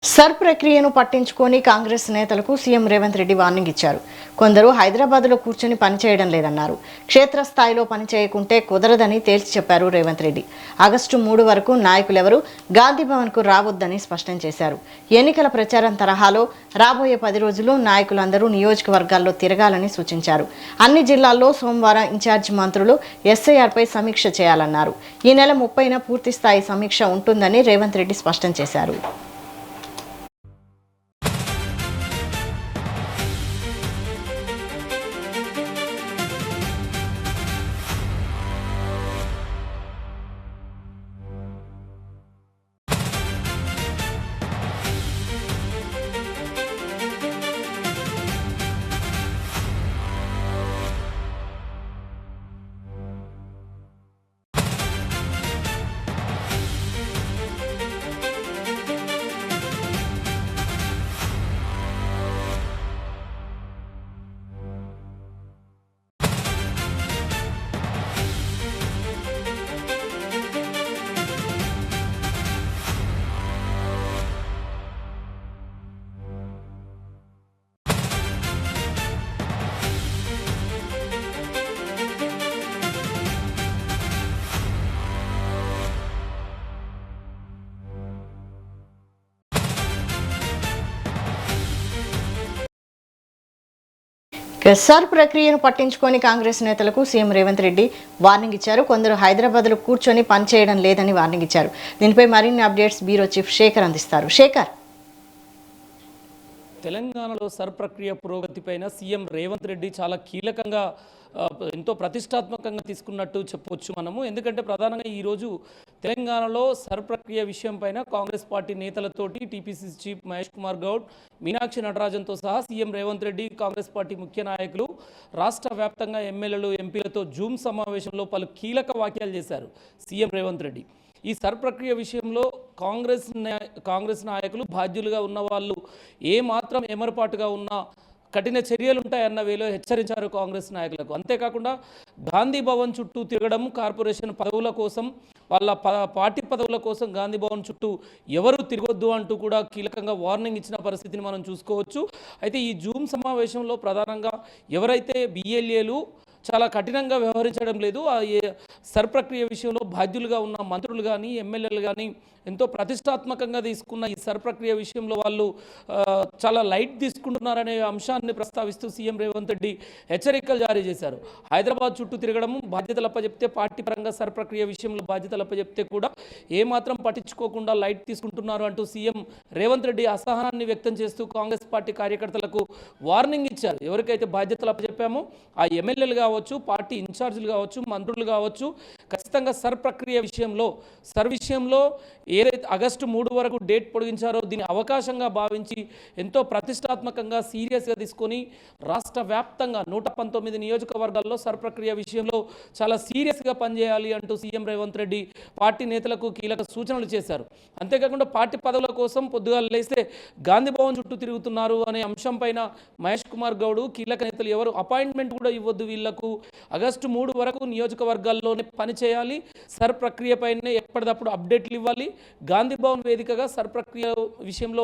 Sir ప్రక్రియను పట్టించుకొని కాంగ్రెస్ నేతలకు సీఎం రేవంత్ రెడ్డి వార్నింగ్ ఇచ్చారు. కొందరు హైదరాబాద్లో కూర్చొని పనిచేయడం లేదన్నారు. క్షేత్రస్థాయిలో పనిచేయకుంటే కుదరదని తేల్చి చెప్పారు రేవంత్ రెడ్డి. ఆగస్టు 3 వరకు నాయకులెవరూ గాంధీ భవన్కు రావద్దని స్పష్టం చేశారు. ఎన్నికల ప్రచారం తరహాలో రాబోయే 10 రోజులు నాయకులందరూ నియోజకవర్గాల్లో తిరగాలని సూచించారు. అన్ని జిల్లాల్లో సోమవారం ఇన్ఛార్జి మంత్రులు ఎస్ఐఆర్పై సమీక్ష చేయాలన్నారు. ఈ నెల 30న పూర్తిస్థాయి సమీక్ష ఉంటుందని రేవంత్ రెడ్డి స్పష్టం చేశారు. సర్ ప్రక్రియను పట్టించుకొని కాంగ్రెస్ నేతలకు సీఎం రేవంత్ రెడ్డి వార్నింగ్ ఇచ్చారు. కొందరు హైదరాబాద్లో కూర్చొని పనిచేయడం లేదని వార్నింగ్ ఇచ్చారు. దీనిపై మరిన్ని అప్డేట్స్ బ్యూరో చీఫ్ శేఖర్ అందిస్తారు. శేఖర్, తెలంగాణలో సర్ ప్రక్రియ పురోగతిపైన సీఎం రేవంత్ రెడ్డి చాలా కీలకంగా ఎంతో ప్రతిష్టాత్మకంగా తీసుకున్నట్టు చెప్పవచ్చు మనము. ఎందుకంటే ప్రధానంగా ఈరోజు తెలంగాణలో సర్ ప్రక్రియ విషయం పైన కాంగ్రెస్ పార్టీ నేతలతోటి టీపీసీసీ చీఫ్ మహేష్ కుమార్ గౌడ్, మీనాక్షి నటరాజన్తో సహా సీఎం రేవంత్ రెడ్డి, కాంగ్రెస్ పార్టీ ముఖ్య నాయకులు, రాష్ట్ర వ్యాప్తంగా ఎమ్మెల్యేలు, ఎంపీలతో జూమ్ సమావేశంలో పలు కీలక వ్యాఖ్యలు చేశారు సీఎం రేవంత్ రెడ్డి. ఈ సర్ ప్రక్రియ విషయంలో కాంగ్రెస్ నాయకులు బాధ్యులుగా ఉన్న వాళ్ళు ఏమాత్రం ఎమరపాటుగా ఉన్నా కఠిన చర్యలు ఉంటాయన్న వేలో హెచ్చరించారు కాంగ్రెస్ నాయకులకు. అంతేకాకుండా గాంధీ భవన్ చుట్టూ తిరగడం, కార్పొరేషన్ పదవుల కోసం, వాళ్ళ పార్టీ పదవుల కోసం గాంధీ భవన్ చుట్టూ ఎవరు తిరగొద్దు అంటూ కూడా కీలకంగా వార్నింగ్ ఇచ్చిన పరిస్థితిని మనం చూసుకోవచ్చు. అయితే ఈ జూమ్ సమావేశంలో ప్రధానంగా ఎవరైతే బిఎల్ఏలు చాలా కఠినంగా వ్యవహరించడం లేదు, సర్ ప్రక్రియ విషయంలో బాధ్యులుగా ఉన్న మంత్రులు కానీ, ఎమ్మెల్యేలు కానీ ఎంతో ప్రతిష్టాత్మకంగా తీసుకున్న ఈ సర్ ప్రక్రియ విషయంలో వాళ్ళు చాలా లైట్ తీసుకుంటున్నారనే అంశాన్ని ప్రస్తావిస్తూ సీఎం రేవంత్ రెడ్డి హెచ్చరికలు జారీ చేశారు. హైదరాబాద్ చుట్టూ తిరగడం, బాధ్యతలు అప్పచెప్తే పార్టీ పరంగా సర్ ప్రక్రియ విషయంలో బాధ్యతలు అప్పచెప్తే కూడా ఏమాత్రం పట్టించుకోకుండా లైట్ తీసుకుంటున్నారు అంటూ సీఎం రేవంత్ రెడ్డి అసహనాన్ని వ్యక్తం చేస్తూ కాంగ్రెస్ పార్టీ కార్యకర్తలకు వార్నింగ్ ఇచ్చారు. ఎవరికైతే బాధ్యతలు అప్పచెప్పామో ఆ ఎమ్మెల్యేలు కావచ్చు, పార్టీ ఇన్ఛార్జీలు కావచ్చు, మంత్రులు కావచ్చు, ఖచ్చితంగా సర్ ప్రక్రియ విషయంలో ఏదైతే ఆగస్టు 3 వరకు డేట్ పొడిగించారో దీన్ని అవకాశంగా భావించి ఎంతో ప్రతిష్టాత్మకంగా సీరియస్గా తీసుకొని రాష్ట్ర వ్యాప్తంగా 119 నియోజకవర్గాల్లో సర్ ప్రక్రియ విషయంలో చాలా సీరియస్గా పనిచేయాలి అంటూ సీఎం రేవంత్ రెడ్డి పార్టీ నేతలకు కీలక సూచనలు చేశారు. అంతేకాకుండా పార్టీ పదవుల కోసం పొద్దుగాల లేస్తే గాంధీ భవన్ చుట్టూ తిరుగుతున్నారు అనే అంశం పైన మహేష్ కుమార్ గౌడ్, కీలక నేతలు ఎవరు అపాయింట్మెంట్ కూడా ఇవ్వద్దు, వీళ్లకు ఆగస్టు 3 వరకు నియోజకవర్గాల్లోనే పనిచేయాలి, సర్ ప్రక్రియ పైనే ఎప్పటికప్పుడు అప్డేట్లు ఇవ్వాలి, గాంధీ భవన్ వేదికగా సర్ ప్రక్రియ విషయంలో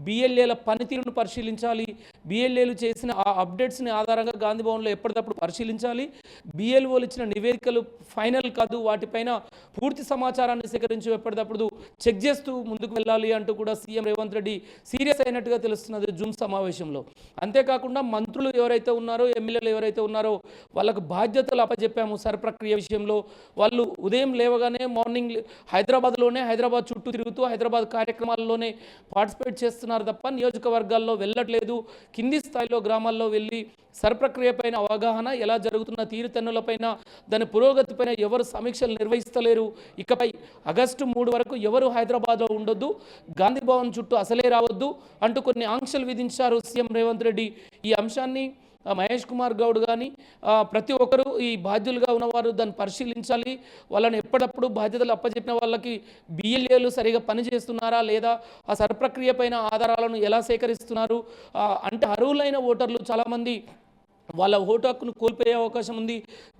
బిఎల్ఏల పనితీరును పరిశీలించాలి, బిఎల్ఏలు చేసిన ఆ అప్డేట్స్ని ఆధారంగా గాంధీ భవన్లో ఎప్పటికప్పుడు పరిశీలించాలి, బిఎల్ఓలు ఇచ్చిన నివేదికలు ఫైనల్ కాదు, వాటిపైన పూర్తి సమాచారాన్ని సేకరించి ఎప్పటికప్పుడు చెక్ చేస్తూ ముందుకు వెళ్ళాలి అంటూ కూడా సీఎం రేవంత్ రెడ్డి సీరియస్ అయినట్టుగా తెలుస్తున్నది జూమ్ సమావేశంలో. అంతేకాకుండా మంత్రులు ఎవరైతే ఉన్నారో, ఎమ్మెల్యేలు ఎవరైతే ఉన్నారో వాళ్ళకు బాధ్యతలు అప్పచెప్పాము సర్ ప్రక్రియ విషయంలో. వాళ్ళు ఉదయం లేవగానే మార్నింగ్ హైదరాబాద్ చుట్టూ తిరుగుతూ హైదరాబాద్ కార్యక్రమాల్లోనే పార్టిసిపేట్ చేస్తున్నారు తప్ప నియోజకవర్గాల్లో వెళ్ళట్లేదు. కింది స్థాయిలో గ్రామాల్లో వెళ్ళి సర్ ప్రక్రియ పైన అవగాహన, ఎలా జరుగుతున్న తీరుతెన్నులపైన, దాని పురోగతిపైన ఎవరు సమీక్షలు నిర్వహిస్తలేరు. ఇకపై ఆగస్టు 3 వరకు ఎవరు హైదరాబాద్లో ఉండొద్దు, గాంధీ భవన్ చుట్టూ అసలే రావద్దు అంటూ కొన్ని ఆంక్షలు విధించారు సీఎం రేవంత్ రెడ్డి. ఈ అంశాన్ని మహేష్ కుమార్ గౌడ్ కానీ ప్రతి ఒక్కరూ ఈ బాధ్యులుగా ఉన్నవారు దాన్ని పరిశీలించాలి. వాళ్ళని ఎప్పటికప్పుడు బాధ్యతలు అప్పచెప్పిన వాళ్ళకి బిఎల్ఏలు సరిగా పనిచేస్తున్నారా లేదా, ఆ సర్ ప్రక్రియ పైన ఆధారాలను ఎలా సేకరిస్తున్నారు, అంటే అర్హులైన ఓటర్లు చాలామంది వాళ్ళ ఓటు హక్కును కోల్పోయే అవకాశం ఉంది.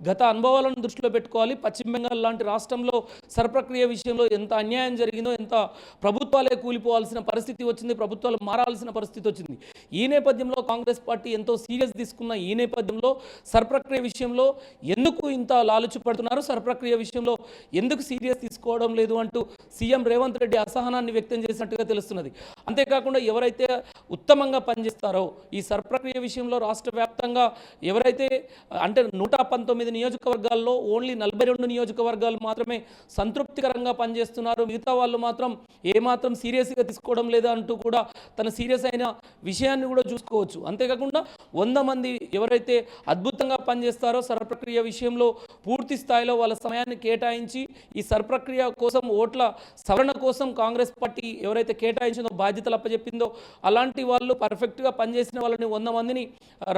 గత అనుభవాలను దృష్టిలో పెట్టుకోవాలి. పశ్చిమ బెంగాల్ లాంటి రాష్ట్రంలో సర్ప్రక్రియ విషయంలో ఎంత అన్యాయం జరిగిందో, ఎంత ప్రభుత్వాలే కూలిపోవాల్సిన పరిస్థితి వచ్చింది, ప్రభుత్వాలు మారాల్సిన పరిస్థితి వచ్చింది. ఈ నేపథ్యంలో కాంగ్రెస్ పార్టీ ఎంతో సీరియస్ తీసుకున్న ఈ నేపథ్యంలో సర్ప్రక్రియ విషయంలో ఎందుకు ఇంత లాలుచి పడుతున్నారు, సర్ప్రక్రియ విషయంలో ఎందుకు సీరియస్ తీసుకోవడం లేదు అంటూ సీఎం రేవంత్ రెడ్డి అసహనాన్ని వ్యక్తం చేసినట్టుగా తెలుస్తున్నది. అంతేకాకుండా ఎవరైతే ఉత్తమంగా పనిచేస్తారో ఈ సర్ప్రక్రియ విషయంలో రాష్ట్ర వ్యాప్తంగా ఎవరైతే అంటే 119 నియోజకవర్గాల్లో ఓన్లీ 42 నియోజకవర్గాలు మాత్రమే సంతృప్తికరంగా పనిచేస్తున్నారు, మిగతా వాళ్ళు మాత్రం ఏమాత్రం సీరియస్గా తీసుకోవడం లేదా అంటూ కూడా తన సీరియస్ అయిన విషయాన్ని కూడా చూసుకోవచ్చు. అంతేకాకుండా 100 మంది ఎవరైతే అద్భుతంగా పనిచేస్తారో సర్ప్రక్రియ విషయంలో పూర్తి స్థాయిలో వాళ్ళ సమయాన్ని కేటాయించి ఈ సర్ప్రక్రియ కోసం ఓట్ల సవరణ కోసం కాంగ్రెస్ పార్టీ ఎవరైతే కేటాయించిందో బాధ్యతలు అప్పచెప్పిందో అలాంటి వాళ్ళు పర్ఫెక్ట్గా పనిచేసిన వాళ్ళని 100 మందిని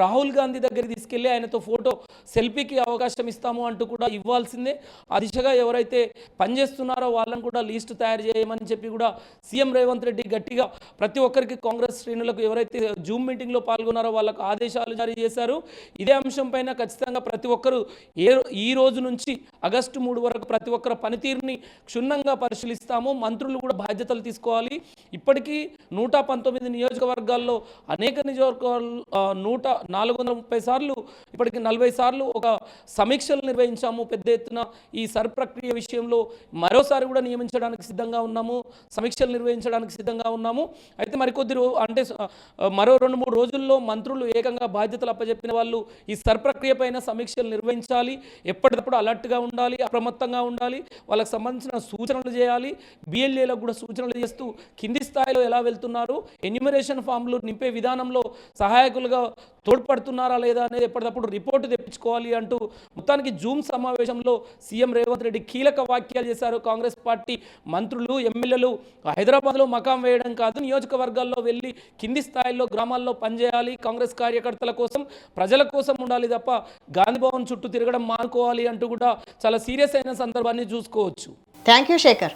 రాహుల్ గాంధీ దగ్గరికి తీసుకెళ్లి ఆయనతో ఫోటో సెల్ఫీకి అవకాశం ఇస్తాము అంటూ కూడా ఇవ్వాల్సిందే. ఆ దిశగా ఎవరైతే పనిచేస్తున్నారో వాళ్ళని కూడా లిస్ట్ తయారు చేయమని చెప్పి కూడా సీఎం రేవంత్ రెడ్డి గట్టిగా ప్రతి ఒక్కరికి కాంగ్రెస్ శ్రేణులకు ఎవరైతే జూమ్ మీటింగ్లో పాల్గొన్నారో వాళ్ళకు ఆదేశాలు జారీ చేశారు. ఇదే అంశం పైన ఖచ్చితంగా ప్రతి ఒక్కరు ఈ రోజు నుంచి ఆగస్టు 3 వరకు ప్రతి ఒక్కరి పనితీరుని క్షుణ్ణంగా పరిశీలిస్తాము. మంత్రులు కూడా బాధ్యతలు తీసుకోవాలి. ఇప్పటికీ 119 నియోజకవర్గాల్లో అనేక నియోజకవర్గాలు 430 సార్లు ఇప్పటికి 40 సార్లు ఒక సమీక్షలు నిర్వహించాము. పెద్ద ఎత్తున ఈ ప్రక్రియ విషయంలో మరోసారి కూడా నియమించడానికి సిద్ధంగా ఉన్నాము, సమీక్షలు నిర్వహించడానికి సిద్ధంగా ఉన్నాము. అయితే మరికొద్ది అంటే మరో 2-3 రోజుల్లో మంత్రులు ఏకంగా బాధ్యతలు అప్పచెప్పిన వాళ్ళు ఈ ప్రక్రియ పైన సమీక్షలు నిర్వహించాలి. ఎప్పటికప్పుడు అలర్ట్గా ఉండాలి, అప్రమత్తంగా ఉండాలి, వాళ్ళకి సంబంధించిన సూచనలు చేయాలి. బిఎల్ఏలకు కూడా సూచనలు చేస్తూ కింది స్థాయిలో ఎలా వెళ్తున్నారు, ఎన్యూమరేషన్ ఫామ్లు నింపే విధానంలో సహాయకులుగా తోడ్పడుతున్నారా లేదా అనేది ఎప్పటికప్పుడు రిపోర్టు తెప్పించుకోవాలి అంటూ మొత్తానికి జూమ్ సమావేశంలో సీఎం రేవంత్ రెడ్డి కీలక వ్యాఖ్యలు చేశారు. కాంగ్రెస్ పార్టీ మంత్రులు, ఎమ్మెల్యేలు హైదరాబాద్లో మకాం వేయడం కాదు, నియోజకవర్గాల్లో వెళ్ళి కింది స్థాయిలో గ్రామాల్లో పనిచేయాలి, కాంగ్రెస్ కార్యకర్తల కోసం ప్రజల కోసం ఉండాలి తప్ప గాంధీ భవన్ చుట్టూ తిరగడం మానుకోవాలి అంటూ కూడా చాలా సీరియస్ అయిన సందర్భాన్ని చూసుకోవచ్చు. Thank you Shekhar.